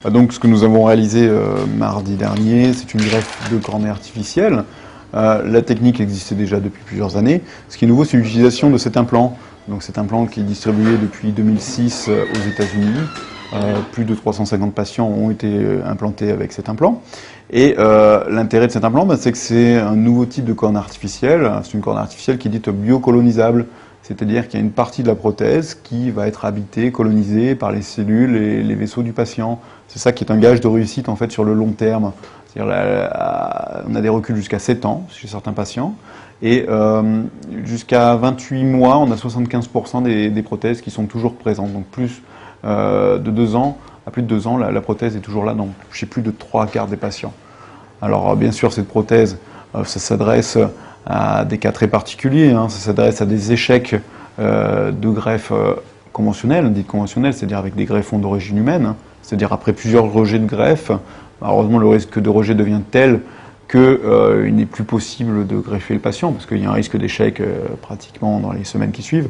Donc ce que nous avons réalisé mardi dernier, c'est une greffe de cornée artificielle. La technique existait déjà depuis plusieurs années. Ce qui est nouveau, c'est l'utilisation de cet implant. Donc cet implant qui est distribué depuis 2006 aux États-Unis. Plus de 350 patients ont été implantés avec cet implant. Et l'intérêt de cet implant, c'est que c'est un nouveau type de cornée artificielle. C'est une cornée artificielle qui est dite biocolonisable. C'est-à-dire qu'il y a une partie de la prothèse qui va être habitée, colonisée par les cellules et les vaisseaux du patient. C'est ça qui est un gage de réussite en fait sur le long terme. C'est-à-dire on a des reculs jusqu'à 7 ans chez certains patients. Et jusqu'à 28 mois, on a 75% des prothèses qui sont toujours présentes. Donc plus de 2 ans, à plus de 2 ans, la prothèse est toujours là chez plus de 3/4 des patients. Alors bien sûr, cette prothèse, ça s'adresse à des cas très particuliers, ça s'adresse à des échecs de greffe conventionnelles, dites conventionnelles, c'est-à-dire avec des greffons d'origine humaine, c'est-à-dire après plusieurs rejets de greffe. Malheureusement, le risque de rejet devient tel qu'il n'est plus possible de greffer le patient, parce qu'il y a un risque d'échec pratiquement dans les semaines qui suivent.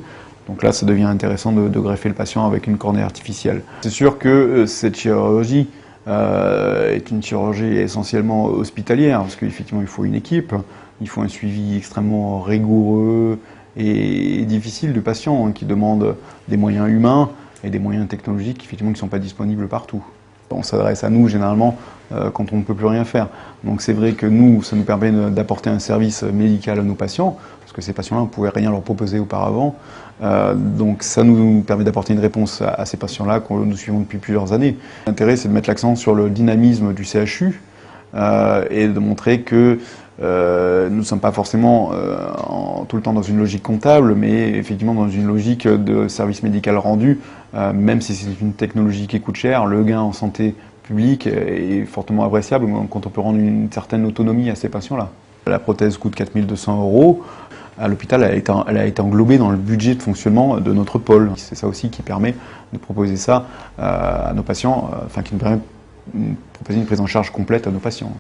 Donc là, ça devient intéressant de greffer le patient avec une cornée artificielle. C'est sûr que cette chirurgie est une chirurgie essentiellement hospitalière, parce qu'effectivement, il faut une équipe, il faut un suivi extrêmement rigoureux et difficile du patient, qui demande des moyens humains et des moyens technologiques qui ne sont pas disponibles partout. On s'adresse à nous généralement quand on ne peut plus rien faire. Donc c'est vrai que nous, ça nous permet d'apporter un service médical à nos patients, parce que ces patients-là, on ne pouvait rien leur proposer auparavant. Donc ça nous permet d'apporter une réponse à ces patients-là que nous suivons depuis plusieurs années. L'intérêt, c'est de mettre l'accent sur le dynamisme du CHU et de montrer que nous ne sommes pas forcément tout le temps dans une logique comptable, mais effectivement dans une logique de service médical rendu. Même si c'est une technologie qui coûte cher, le gain en santé publique est fortement appréciable quand on peut rendre une certaine autonomie à ces patients-là. La prothèse coûte 4 200 €. À l'hôpital, elle a été englobée dans le budget de fonctionnement de notre pôle. C'est ça aussi qui permet de proposer ça à nos patients, qui nous permet de proposer une prise en charge complète à nos patients.